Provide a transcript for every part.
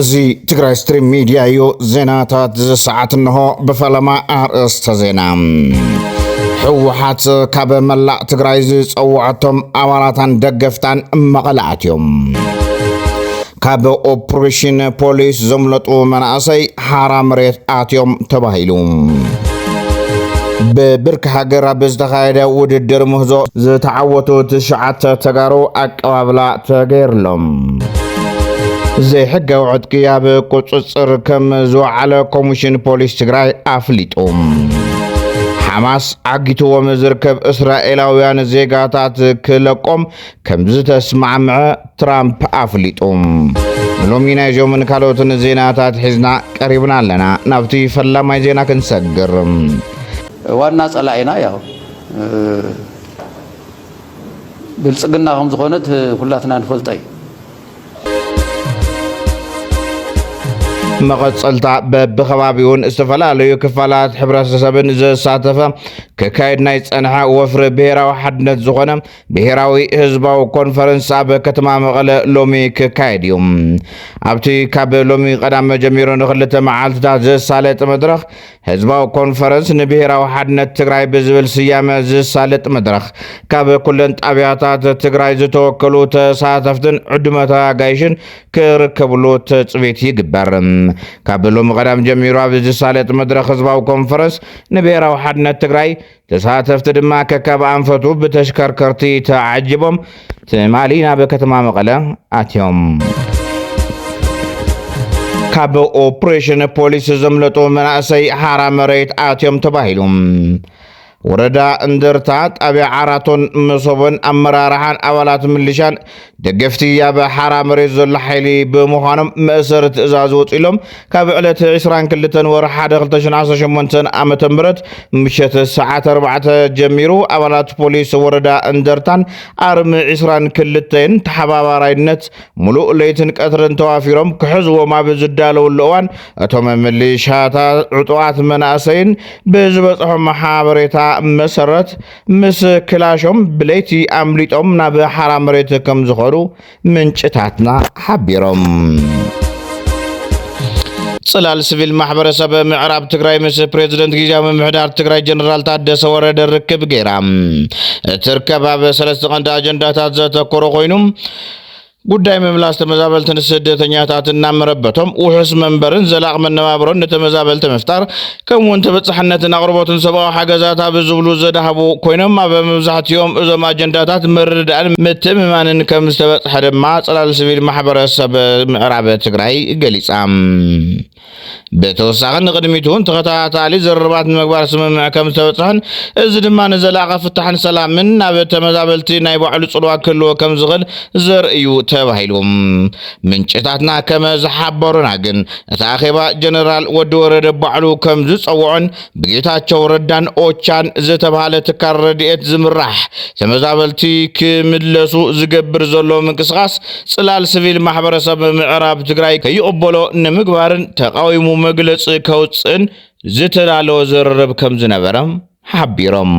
زي تقرأ ستريم ميديا يو زيناتات ساعات النهو بفلما أرست زينا حوحات كاب ملا تقرأ زيز أوعتهم أولاتان دقفتان مقلعتهم كاب أوبريشن بوليس زملتو مناسي حرام ريت آتيوم تباهيلوم ببرك هاجر بزدخايدة وددر مهزو زتعوتو تشعات تقارو أكوابلا تغيرلهم زي حقا وعد قياب قصصر كم زو على كوميشن بوليس تقراي أفليتهم حماس عقيتو ومزركب إسرائيلاويان زيقاتات كلكم كم زتسمع مع ترامب أفليتهم لومينا جو من كالوتن زيناتات حزنا قريبنا لنا نفتي فلا ما زينا كنسقر والناس علينا ياهو بالصقنا هم زخونت كلاتنا نفلطي مقصلتا بخبابيون استفلالو كفالات حبرተሰብን ዘሳተፈ ከካይድ ናይ ጸንሐ ወፍሪ ብሔራዊ ሓድነት ዝኾነ ብሔራዊ ህዝባዊ ኮንፈረንስ ኣብ ከተማ መቐለ ሎሚ ክካየድ እዩ ኣብቲ ካብ ሎሚ ቀዳም ጀሚሩ ንኽልተ መዓልትታት ዘሳለጥ መድረኽ ህዝባዊ ኮንፈረንስ ንብሔራዊ ሓድነት ትግራይ ብዝብል ስያመ ዘሳለጥ መድረኽ ካብ ኩለን ጣብያታት ትግራይ ዝተወከሉ ተሳተፍትን ዕድመታ ጋይሽን ክርከብሉ ተጽቢት ይግበር ካብ ሎሚ ቀዳም ጀሚሩ ኣብ ዘሳለጥ መድረኽ ህዝባዊ ኮንፈረንስ ንብሔራዊ ሓድነት ትግራይ ተሳተፍቲ ድማ ከከብ አንፈቱ በተሽከርከርቲ ተዓጅቦም ትማሊና በከተማ መቀለ አትዮም ካብ ኦፕሬሽን ፖሊስ ዘምለጦ መናእሰይ ሓራ መሬት አትዮም ተባሂሎም ወረዳ እንደርታ ጣቢያ ዓራቶን መሶበን አመራራሃን አባላት ምልሻን ደገፍቲ ያበ ሓራ መሬት ዘሎ ኃይሊ በመሆኖም መእሰር ትእዛዝ ወጥሎም ካብ ዕለት 22 ወር 1 2018 ዓመተ ምህረት ምሸት ሰዓት 4 ጀሚሩ አባላት ፖሊስ ወረዳ እንደርታን አርሚ 22 ተሓባባራይነት ሙሉእ ለይትን ቀትርን ተዋፊሮም ክሕዝዎም ኣብ ዝዳለው ለዋን እቶም ምልሻታ ዕጡዋት መናእሰይን ብዝበጽሖም ሓበሬታ መሰረት ምስ ክላሾም ብለይቲ አምሊጦም ናብ ሓራ መሬት ከም ዝኸዱ ምንጭታትና ሓቢሮም ጽላል ሲቪል ማሕበረሰብ ምዕራብ ትግራይ ምስ ፕሬዝደንት ጊዜያዊ ምምሕዳር ትግራይ ጀነራል ታደሰ ወረደ ርክብ ገይራ ትርከብ ኣብ ሰለስተ ቀንዲ አጀንዳታት ዘተኮረ ኮይኑም ጉዳይ መምላስ ተመዛበልትን ስደተኛታትና መረበቶም ውሕስ መንበርን ዘላቅ መነባብሮን ተመዛበልት መፍጣር ከምውን ተበጽሕነትን አቅርቦትን ሰብአዊ ሓገዛት ኣብ ዝብሉ ዘዳሃቡ ኮይኖም ኣብ መብዛሕትኦም እዞም አጀንዳታት ምርድዳእን ምትእምማንን ከም ዝተበጽሐ ድማ ጽላል ሲቪል ማሕበረሰብ ምዕራብ ትግራይ ገሊጻ በተወሳኺ ንቅድሚቱን ተኸታታሊ ዘረባት ምግባር ስምምዕ ከም ዝተበጽሐን እዚ ድማ ንዘላቀ ፍትሕን ሰላምን ኣብ ተመዛበልቲ ናይ ባዕሉ ጽልዋ ክህልዎ ከም ዝኽእል ዘርእዩ ተባሂሎም ምንጭታትና ከም ዝሓበሩና ግን እቲ ኣኼባ ጀነራል ወዲ ወረደ ባዕሉ ከም ዝጸውዖን ብጌታቸው ረዳን ኦቻን ዝተባሃለ ትካል ረድኤት ዝምራሕ ተመዛበልቲ ክምለሱ ዝገብር ዘሎ ምንቅስቃስ ጽላል ሲቪል ማሕበረሰብ ምዕራብ ትግራይ ከይቕበሎ ንምግባርን ተቃዊሙ መግለጽ ከውፅን ዝተዳለወ ዝርርብ ከም ዝነበረ ሓቢሮም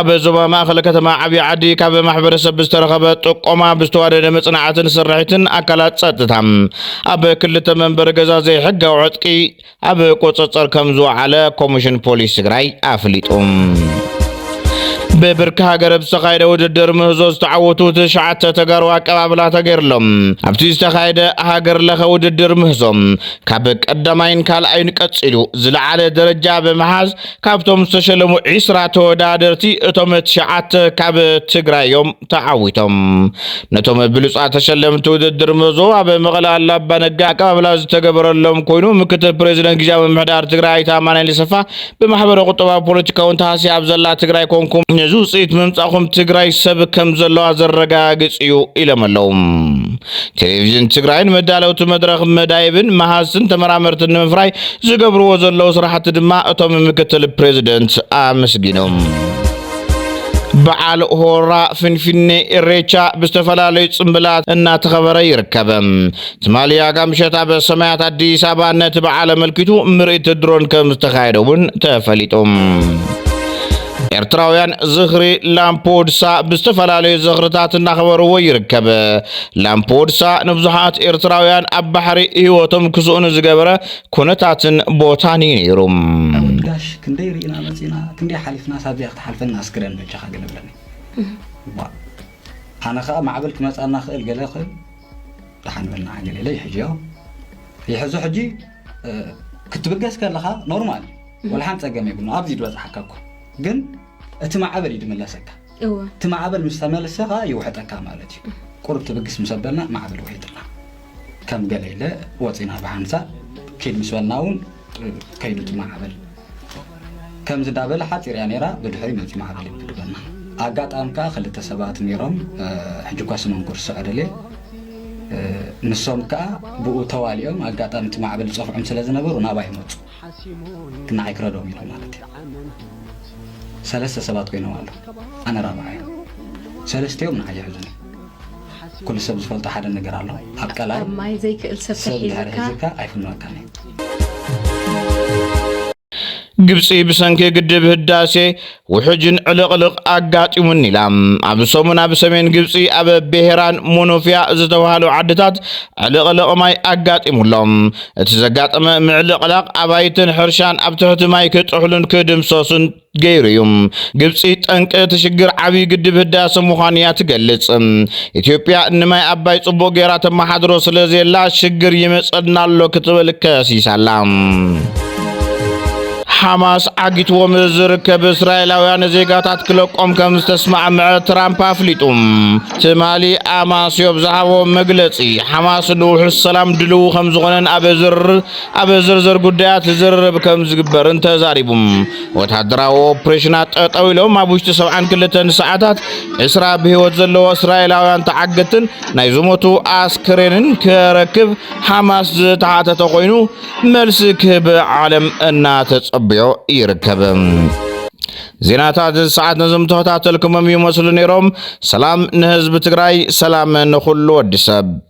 ኣብ ዞባ ማእከል ከተማ ዓብይ ዓዲ ካብ ማሕበረሰብ ዝተረኸበ ጥቆማ ብዝተዋደደ መጽናዕትን ስራሕትን አካላት ጸጥታ ኣብ ክልተ መንበር ገዛ ዘይሕጋዊ ዕጥቂ ኣብ ቁጽጽር ከም ዝወዓለ ኮሚሽን ፖሊስ ትግራይ ኣፍሊጦም በብርካ ሀገር ብተኻይደ ውድድር ምህዞ ዝተዓወቱ ተሻዓተ ተጋሩ አቀባብላ ተገይርሎም ኣብቲ ዝተኻይደ ሀገር ለኸ ውድድር ምህዞም ካብ ቀዳማይን ካልኣይን ቀጽሉ ዝለዓለ ደረጃ በመሓዝ ካብቶም ዝተሸለሙ 20 ተወዳደርቲ እቶም ተሻዓተ ካብ ትግራዮም ተዓዊቶም ነቶም ብሉጻ ተሸለምቲ ውድድር ምህዞ ኣብ መቐለ ኣላባ ነጋ አቀባብላ ዝተገበረሎም ኮይኑ ምክትል ፕሬዝደንት ጊዜያዊ ምምሕዳር ትግራይ ታማናይ ለሰፋ በማሕበረ ቁጠባ ፖለቲካውን ተሃሲብ ዘላ ትግራይ ኮንኩም ንዙጽኢት መምጻኹም ትግራይ ሰብ ከም ዘለዋ ዘረጋግጽዩ ኢለመለውም ቴሌቪዥን ትግራይን መዳለውቲ መድረኽ መዳይብን መሃስን ተመራመርትን ንምፍራይ ዝገብርዎ ዘለው ስራሕቲ ድማ እቶም ምክትል ፕሬዝደንት ኣመስጊኖም በዓል ሆራ ፍንፍኔ ኢሬቻ ብዝተፈላለዩ ጽምብላት እናተኸበረ ይርከብ ትማሊያ ጋምሸታ በሰማያት አዲስ አበባ ነቲ በዓል መልኪቱ ምርኢት ድሮን ከም ዝተኻየደውን ተፈሊጦም ኤርትራውያን ዝኽሪ ላምፖድሳ ብዝተፈላለዩ ዝኽርታት እናኸበርዎ ይርከብ። ላምፖድሳ ንብዙሓት ኤርትራውያን ኣብ ባሕሪ ህይወቶም ክስኡኑ ዝገበረ ኩነታትን ቦታን እዩ ነይሩ። ጋሽ ክንደይ ርኢና መፂና ክንደይ ሓሊፍና ሳብዚያ ክትሓልፈና ኣስክረን መጃኻ ገለብለኒ ኣነ ከዓ ማዕበል ክመፃና ክእል ገለ ክእል ተሓንበልና ገለለ ይሕጅዮ ይሕዞ ሕጂ ክትብገስ ከለኻ ኖርማል ወላ ሓንቲ ፀገም የብሉ ኣብዚ ድበፅሓካ እኮ ግን እቲ ማዕበል ይድመለሰካ እቲ ማዕበል ምስ ተመለሰኻ ይውሕጠካ ማለት እዩ ቁርብ ትብግስ ምሰበልና ማዕበል ውሒጥና ከም ገለለ ወፂና ብሓንሳ ከይድ ምስ በልና እውን ከይዱ እቲ ማዕበል ከም ዝዳበለ ሓፂር እያ ነይራ ብድሕሪ መፂ ማዕበል ይብልበልና ኣጋጣሚ ከዓ ክልተ ሰባት ነይሮም ሕጂ እኳ ስሞም ኩርስዕ ደልየ ንሶም ከዓ ብኡ ተዋሊኦም ኣጋጣሚ እቲ ማዕበል ዝፀፍዖም ስለ ዝነበሩ ናባይ መፁ ክናዓይ ክረዶም ኢሎም ማለት እዩ ሰለስተ ሰባት ኮይኖም ኣሎ ኣነ ራብዓይ ሰለስቲኦም ንዓይ ይሕዙኒ ኩሉ ሰብ ዝፈልጦ ሓደ ነገር ኣሎ ኣብ ቀላይ ማይ ዘይክእል ሰብ ተሒዝካ ኣይፍንወካኒ ግብፂ ብሰንኪ ግድብ ህዳሴ ውሕጅን ዕልቕልቕ ኣጋጢሙን ኢላ ኣብ ሰሙን ኣብ ሰሜን ግብፂ ኣብ ብሄራን ሞኖፊያ ዝተባሃሉ ዓድታት ዕልቕልቕ ማይ ኣጋጢሙሎም እቲ ዘጋጠመ ምዕልቕላቕ ኣባይትን ሕርሻን ኣብ ትሕቲ ማይ ክጥሕሉን ክድምሰሱን ገይሩ እዩ ግብፂ ጠንቂ ትሽግር ዓብይ ግድብ ህዳሴ ምዃኑ እያ ትገልጽ ኢትዮጵያ ንማይ ኣባይ ጽቡቕ ጌራ ተመሓድሮ ስለዘላ ሽግር ይመፀና ኣሎ ክትብል ከሲሳላ حماس عقيت ومزركب إسرائيلاويان زيغاتات كلقوم كم تسمع مع ترامب أفليتهم تمالي أماس يبزعوا مجلسي حماس نوح السلام دلو خمزغنن أبزر زر قديات زر بكم زقبر انت زاربهم وتحضروا اوبريشنات طويلهم ما بوش تسوعان كلتن ساعات إسراء بهوت زلو إسرائيلاويان تعقدتن نايزموتو أسكرين كركب حماس تحت تقوينو ملسك بعالم الناتج بيو يركب زيناتات الساعات نزم تهتات لكم يمثل نيروم سلام نهزب تقراي سلام نخل ودسب